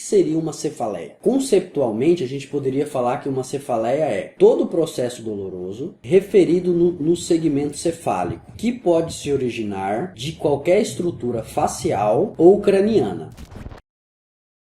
que seria uma cefaleia? Conceptualmente, a gente poderia falar que uma cefaleia é todo o processo doloroso referido no segmento cefálico, que pode se originar de qualquer estrutura facial ou craniana.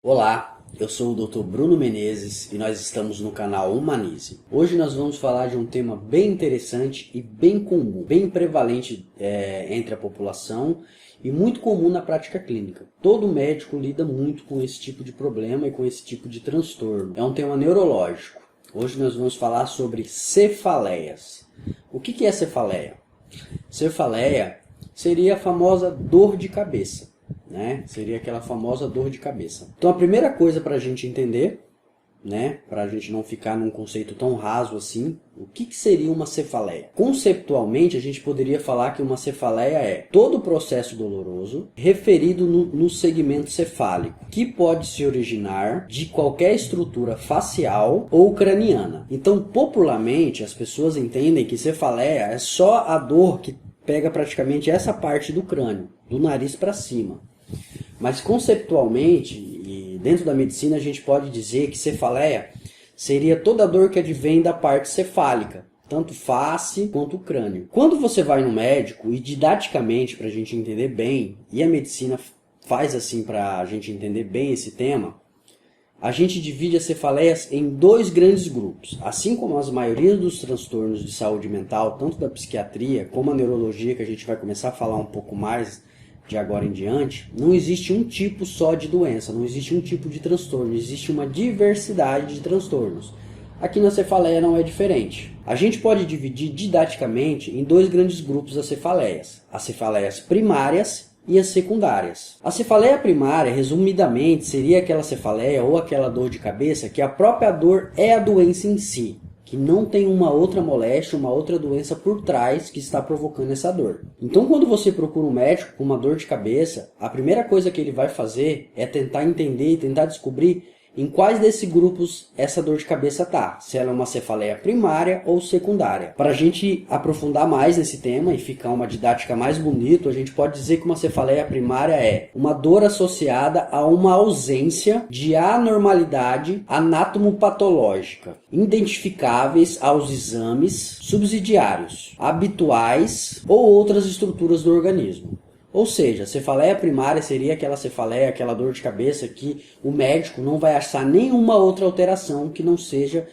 Olá, eu sou o Dr. Bruno Menezes e nós estamos no canal Humanize. Hoje nós vamos falar de um tema bem interessante e bem comum, bem prevalente entre a população e muito comum na prática clínica. Todo médico lida muito com esse tipo de problema e com esse tipo de transtorno. É um tema neurológico. Hoje nós vamos falar sobre cefaleias. O que é cefaleia? Cefaleia seria a famosa dor de cabeça, né? Seria aquela famosa dor de cabeça. Então a primeira coisa para a gente entender, né, para a gente não ficar num conceito tão raso assim, o que seria uma cefaleia? Conceptualmente, a gente poderia falar que uma cefaleia é todo o processo doloroso referido no segmento cefálico, que pode se originar de qualquer estrutura facial ou craniana. Então, popularmente, as pessoas entendem que cefaleia é só a dor que pega praticamente essa parte do crânio, do nariz para cima. Mas conceptualmente, e dentro da medicina, a gente pode dizer que cefaleia seria toda a dor que advém da parte cefálica, tanto face quanto o crânio. Quando você vai no médico, e didaticamente, para a gente entender bem, e a medicina faz assim para a gente entender bem esse tema, a gente divide as cefaleias em dois grandes grupos. Assim como as maioria dos transtornos de saúde mental, tanto da psiquiatria como a neurologia, que a gente vai começar a falar um pouco mais de agora em diante, não existe um tipo só de doença, não existe um tipo de transtorno, existe uma diversidade de transtornos. Aqui na cefaleia não é diferente. A gente pode dividir didaticamente em dois grandes grupos as cefaleias primárias e as secundárias. A cefaleia primária, resumidamente, seria aquela cefaleia ou aquela dor de cabeça que a própria dor é a doença em si, que não tem uma outra moléstia, uma outra doença por trás que está provocando essa dor. Então, quando você procura um médico com uma dor de cabeça, a primeira coisa que ele vai fazer é tentar entender e tentar descobrir em quais desses grupos essa dor de cabeça está, se ela é uma cefaleia primária ou secundária. Para a gente aprofundar mais nesse tema e ficar uma didática mais bonita, a gente pode dizer que uma cefaleia primária é uma dor associada a uma ausência de anormalidade anatomopatológica, identificáveis aos exames subsidiários, habituais ou outras estruturas do organismo. Ou seja, a cefaleia primária seria aquela cefaleia, aquela dor de cabeça que o médico não vai achar nenhuma outra alteração que não seja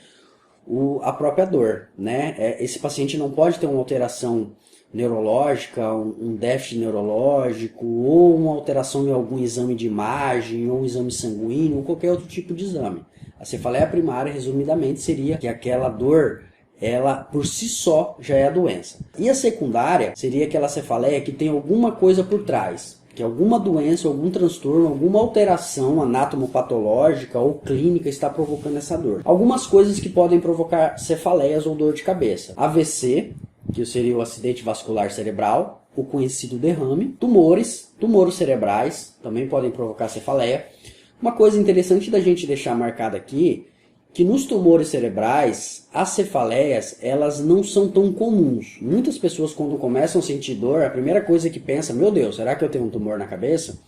a própria dor, né? Esse paciente não pode ter uma alteração neurológica, um déficit neurológico, ou uma alteração em algum exame de imagem, ou um exame sanguíneo, ou qualquer outro tipo de exame. A cefaleia primária, resumidamente, seria que aquela dor, ela por si só já é a doença. E a secundária seria aquela cefaleia que tem alguma coisa por trás, que alguma doença, algum transtorno, alguma alteração anatomopatológica ou clínica está provocando essa dor. Algumas coisas que podem provocar cefaleias ou dor de cabeça: AVC, que seria o acidente vascular cerebral, o conhecido derrame, tumores cerebrais também podem provocar cefaleia. Uma coisa interessante da gente deixar marcada aqui, que nos tumores cerebrais, as cefaleias, elas não são tão comuns. Muitas pessoas, quando começam a sentir dor, a primeira coisa que pensa: meu Deus, será que eu tenho um tumor na cabeça?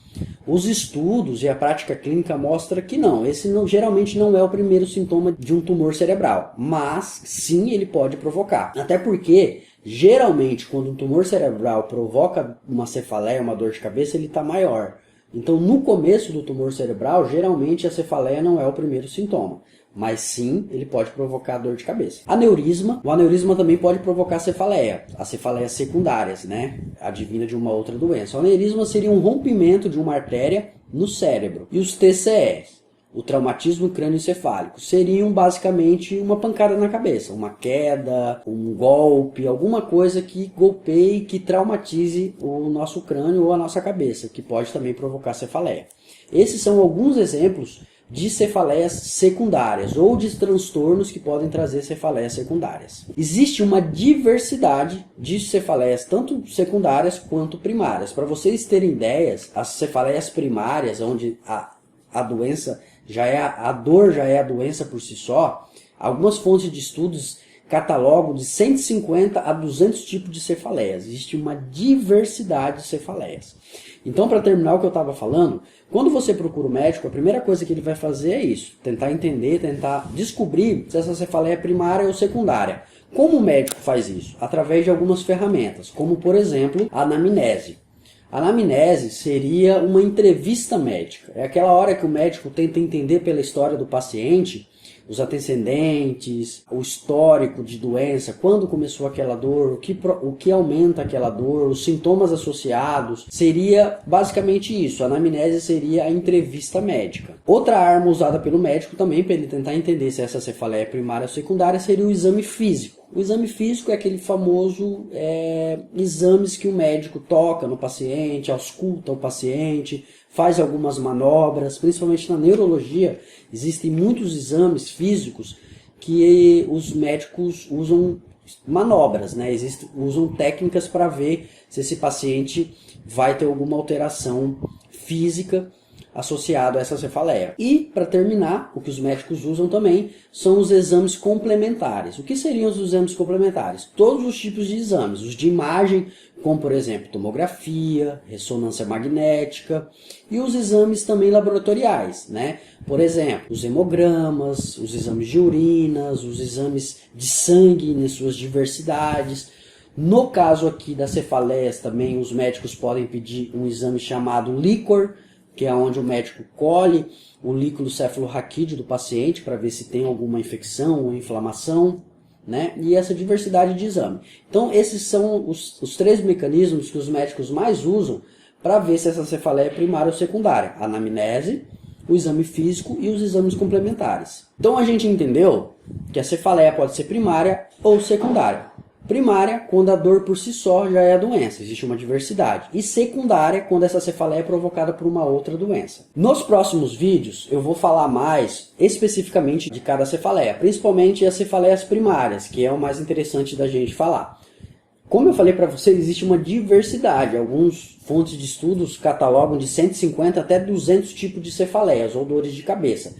Os estudos e a prática clínica mostram que não. Esse geralmente não é o primeiro sintoma de um tumor cerebral, mas sim, ele pode provocar. Até porque, geralmente, quando um tumor cerebral provoca uma cefaleia, uma dor de cabeça, ele está maior. Então, no começo do tumor cerebral, geralmente a cefaleia não é o primeiro sintoma, mas sim, ele pode provocar dor de cabeça. O aneurisma também pode provocar cefaleia, as cefaleias secundárias, né? Advinda de uma outra doença. O aneurisma seria um rompimento de uma artéria no cérebro. E os TCEs, o traumatismo crânioencefálico, seriam basicamente uma pancada na cabeça, uma queda, um golpe, alguma coisa que golpeie, que traumatize o nosso crânio ou a nossa cabeça, que pode também provocar cefaleia. Esses são alguns exemplos de cefaleias secundárias ou de transtornos que podem trazer cefaleias secundárias. Existe uma diversidade de cefaleias, tanto secundárias quanto primárias. Para vocês terem ideias, as cefaleias primárias, onde a doença a dor já é a doença por si só, algumas fontes de estudos catalogam de 150 a 200 tipos de cefaleias. Existe uma diversidade de cefaleias. Então, para terminar o que eu estava falando, quando você procura o médico, a primeira coisa que ele vai fazer é isso, tentar entender, tentar descobrir se essa cefaleia é primária ou secundária. Como o médico faz isso? Através de algumas ferramentas, como por exemplo a anamnese. A anamnese seria uma entrevista médica. É aquela hora que o médico tenta entender pela história do paciente os antecedentes, o histórico de doença, quando começou aquela dor, o que aumenta aquela dor, os sintomas associados. Seria basicamente isso. A anamnese seria a entrevista médica. Outra arma usada pelo médico também para ele tentar entender se essa cefaleia é primária ou secundária seria o exame físico. O exame físico é aquele famoso exames que o médico toca no paciente, ausculta o paciente, faz algumas manobras, principalmente na neurologia. Existem muitos exames físicos que os médicos usam manobras, né? Usam técnicas para ver se esse paciente vai ter alguma alteração física associado a essa cefaleia. E, para terminar, o que os médicos usam também são os exames complementares. O que seriam os exames complementares? Todos os tipos de exames, os de imagem, como por exemplo tomografia, ressonância magnética, e os exames também laboratoriais, né? Por exemplo, os hemogramas, os exames de urinas, os exames de sangue em suas diversidades. No caso aqui das cefaleias também, os médicos podem pedir um exame chamado líquor, que é onde o médico colhe o líquido cefalorraquídeo do paciente para ver se tem alguma infecção ou inflamação, né? E essa diversidade de exame. Então, esses são os três mecanismos que os médicos mais usam para ver se essa cefaleia é primária ou secundária: a anamnese, o exame físico e os exames complementares. Então, a gente entendeu que a cefaleia pode ser primária ou secundária. Primária, quando a dor por si só já é a doença, existe uma diversidade. E secundária, quando essa cefaleia é provocada por uma outra doença. Nos próximos vídeos, eu vou falar mais especificamente de cada cefaleia, principalmente as cefaleias primárias, que é o mais interessante da gente falar. Como eu falei para vocês, existe uma diversidade. Alguns fontes de estudos catalogam de 150 até 200 tipos de cefaleias ou dores de cabeça.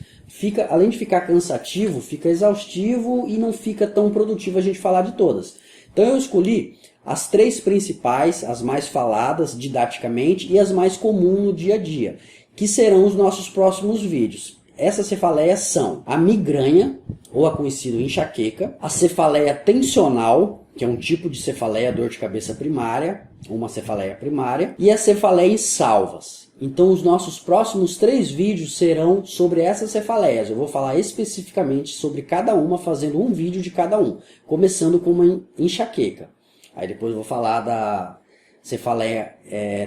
Além de ficar cansativo, fica exaustivo e não fica tão produtivo a gente falar de todas. Então eu escolhi as três principais, as mais faladas didaticamente e as mais comuns no dia a dia, que serão os nossos próximos vídeos. Essas cefaleias são a migrânia, ou a conhecida enxaqueca, a cefaleia tensional, que é um tipo de cefaleia, dor de cabeça primária, uma cefaleia primária, e a cefaleia em salvas. Então os nossos próximos 3 vídeos serão sobre essas cefaleias. Eu vou falar especificamente sobre cada uma, fazendo um vídeo de cada um, começando com uma enxaqueca. Aí depois eu vou falar da cefaleia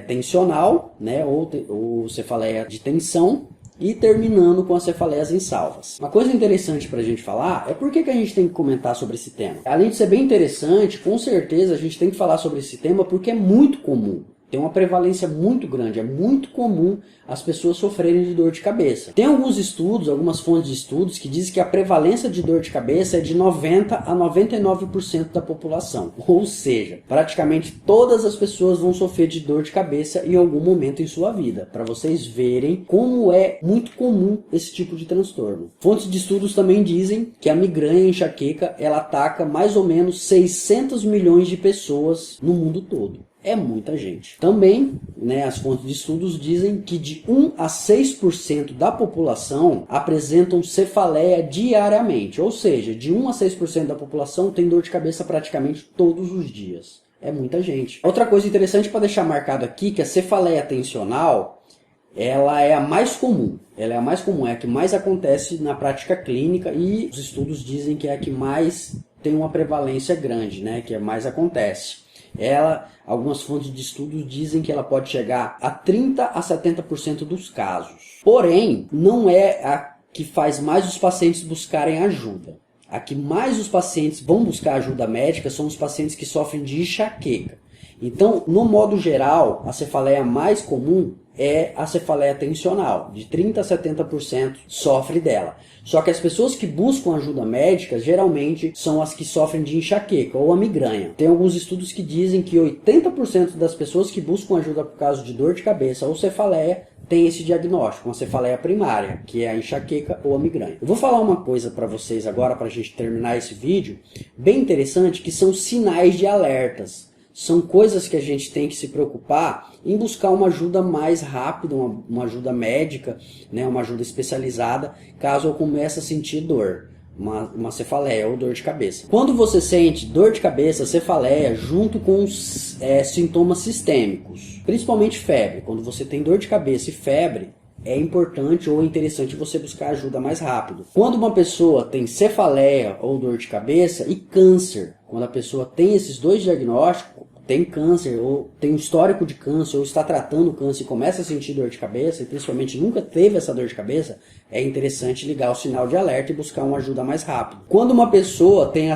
tensional, né, ou cefaleia de tensão, e terminando com as cefaleias em salvas. Uma coisa interessante para a gente falar é por que a gente tem que comentar sobre esse tema. Além de ser bem interessante, com certeza a gente tem que falar sobre esse tema porque é muito comum. Tem uma prevalência muito grande, é muito comum as pessoas sofrerem de dor de cabeça. Tem alguns estudos, algumas fontes de estudos que dizem que a prevalência de dor de cabeça é de 90 a 99% da população. Ou seja, praticamente todas as pessoas vão sofrer de dor de cabeça em algum momento em sua vida, para vocês verem como é muito comum esse tipo de transtorno. Fontes de estudos também dizem que a migrânia e a enxaqueca, ela ataca mais ou menos 600 milhões de pessoas no mundo todo. É muita gente. Também, né, as fontes de estudos dizem que de 1 a 6% da população apresentam cefaleia diariamente. Ou seja, de 1 a 6% da população tem dor de cabeça praticamente todos os dias. É muita gente. Outra coisa interessante para deixar marcado aqui, que a cefaleia tensional, ela é a mais comum. Ela é a mais comum, é a que mais acontece na prática clínica e os estudos dizem que é a que mais tem uma prevalência grande, né, que mais acontece. Algumas fontes de estudos dizem que ela pode chegar a 30 a 70% dos casos. Porém, não é a que faz mais os pacientes buscarem ajuda. A que mais os pacientes vão buscar ajuda médica são os pacientes que sofrem de enxaqueca. Então, no modo geral, a cefaleia mais comum é a cefaleia tensional, de 30 a 70% sofre dela. Só que as pessoas que buscam ajuda médica geralmente são as que sofrem de enxaqueca ou a migrânia. Tem alguns estudos que dizem que 80% das pessoas que buscam ajuda por causa de dor de cabeça ou cefaleia tem esse diagnóstico, uma cefaleia primária, que é a enxaqueca ou a migrânia. Eu vou falar uma coisa para vocês agora, para a gente terminar esse vídeo, bem interessante, que são sinais de alertas. são coisas que a gente tem que se preocupar em buscar uma ajuda mais rápida, uma ajuda médica, né, uma ajuda especializada, caso eu comece a sentir dor. Uma cefaleia ou dor de cabeça. Quando você sente dor de cabeça, cefaleia, junto com os sintomas sistêmicos, principalmente febre, quando você tem dor de cabeça e febre, é importante ou interessante você buscar ajuda mais rápido. Quando uma pessoa tem cefaleia ou dor de cabeça e câncer, quando a pessoa tem esses dois diagnósticos, tem câncer, ou tem um histórico de câncer, ou está tratando o câncer e começa a sentir dor de cabeça, e principalmente nunca teve essa dor de cabeça, é interessante ligar o sinal de alerta e buscar uma ajuda mais rápido. Quando uma pessoa tem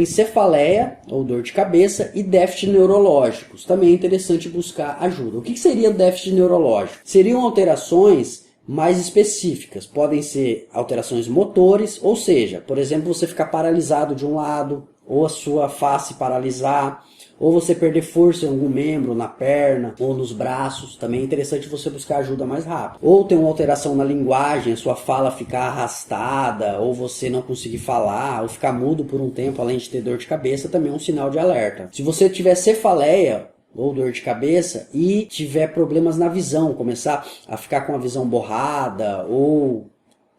cefaleia, ou dor de cabeça, e déficit neurológicos, também é interessante buscar ajuda. O que seria déficit neurológico? Seriam alterações mais específicas, podem ser alterações motores, ou seja, por exemplo, você ficar paralisado de um lado, ou a sua face paralisar, ou você perder força em algum membro, na perna ou nos braços, também é interessante você buscar ajuda mais rápido. Ou tem uma alteração na linguagem, a sua fala ficar arrastada, ou você não conseguir falar, ou ficar mudo por um tempo, além de ter dor de cabeça, também é um sinal de alerta. Se você tiver cefaleia ou dor de cabeça e tiver problemas na visão, começar a ficar com a visão borrada ou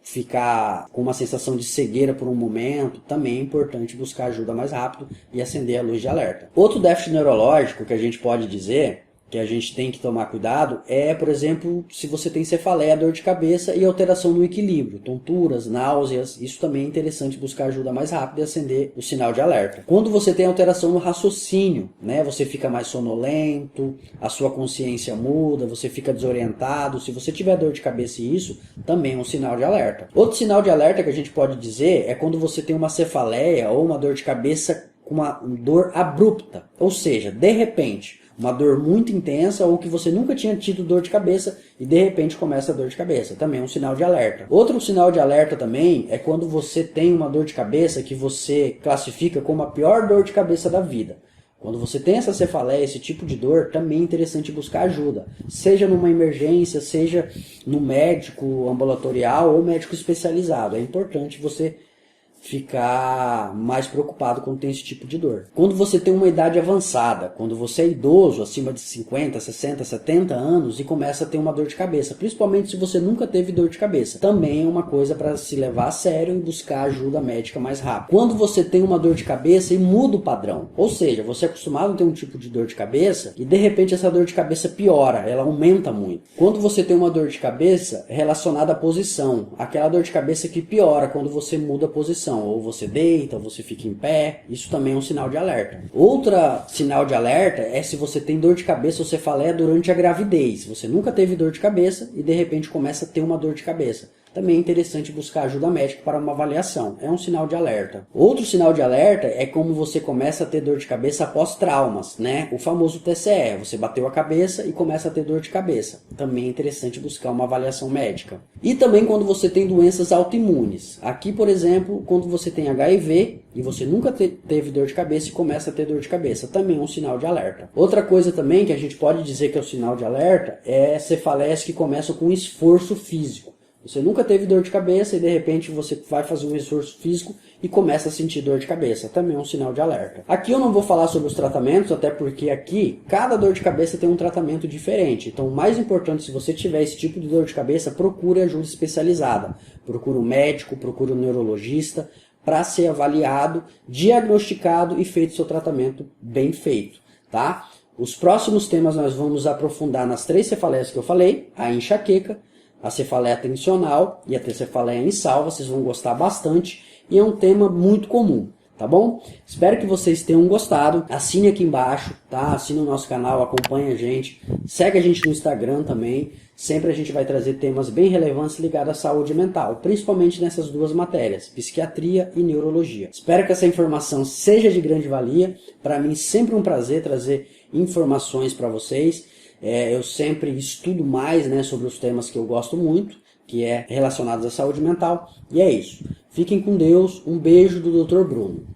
ficar com uma sensação de cegueira por um momento, também é importante buscar ajuda mais rápido e acender a luz de alerta. Outro déficit neurológico que a gente pode dizer, que a gente tem que tomar cuidado, é, por exemplo, se você tem cefaleia, dor de cabeça e alteração no equilíbrio, tonturas, náuseas, isso também é interessante buscar ajuda mais rápido e acender o sinal de alerta. Quando você tem alteração no raciocínio, né, você fica mais sonolento, a sua consciência muda, você fica desorientado, se você tiver dor de cabeça e isso, também é um sinal de alerta. Outro sinal de alerta que a gente pode dizer é quando você tem uma cefaleia ou uma dor de cabeça com uma dor abrupta, ou seja, de repente, uma dor muito intensa ou que você nunca tinha tido dor de cabeça e de repente começa a dor de cabeça. Também é um sinal de alerta. Outro sinal de alerta também é quando você tem uma dor de cabeça que você classifica como a pior dor de cabeça da vida. Quando você tem essa cefaleia, esse tipo de dor, também é interessante buscar ajuda. Seja numa emergência, seja no médico ambulatorial ou médico especializado. É importante você ficar mais preocupado quando tem esse tipo de dor. Quando você tem uma idade avançada, quando você é idoso, acima de 50, 60, 70 anos e começa a ter uma dor de cabeça, principalmente se você nunca teve dor de cabeça, também é uma coisa para se levar a sério e buscar ajuda médica mais rápido. Quando você tem uma dor de cabeça e muda o padrão, ou seja, você é acostumado a ter um tipo de dor de cabeça e de repente essa dor de cabeça piora, ela aumenta muito. Quando você tem uma dor de cabeça relacionada à posição, aquela dor de cabeça que piora quando você muda a posição, ou você deita, ou você fica em pé, isso também é um sinal de alerta. Outra sinal de alerta é se você tem dor de cabeça ou cefaleia durante a gravidez. Você nunca teve dor de cabeça e de repente começa a ter uma dor de cabeça. Também é interessante buscar ajuda médica para uma avaliação. É um sinal de alerta. Outro sinal de alerta é como você começa a ter dor de cabeça após traumas, né? O famoso TCE. Você bateu a cabeça e começa a ter dor de cabeça. Também é interessante buscar uma avaliação médica. E também quando você tem doenças autoimunes. Aqui, por exemplo, quando você tem HIV e você nunca teve dor de cabeça e começa a ter dor de cabeça. Também é um sinal de alerta. Outra coisa também que a gente pode dizer que é o sinal de alerta é cefaleias que começam com esforço físico. Você nunca teve dor de cabeça e de repente você vai fazer um esforço físico e começa a sentir dor de cabeça. Também é um sinal de alerta. Aqui eu não vou falar sobre os tratamentos, até porque aqui cada dor de cabeça tem um tratamento diferente. Então o mais importante, se você tiver esse tipo de dor de cabeça, procure ajuda especializada. Procure um médico, procure um neurologista para ser avaliado, diagnosticado e feito seu tratamento bem feito, tá? Os próximos temas nós vamos aprofundar nas 3 cefaleias que eu falei, a enxaqueca, a cefaleia tensional e a cefaleia insalva, vocês vão gostar bastante e é um tema muito comum, tá bom? Espero que vocês tenham gostado, assine aqui embaixo, tá? Assine o nosso canal, acompanhe a gente, segue a gente no Instagram também, sempre a gente vai trazer temas bem relevantes ligados à saúde mental, principalmente nessas 2 matérias, psiquiatria e neurologia. Espero que essa informação seja de grande valia, para mim sempre um prazer trazer informações para vocês. Eu sempre estudo mais, né, sobre os temas que eu gosto muito, que é relacionados à saúde mental. E é isso. Fiquem com Deus. Um beijo do Dr. Bruno.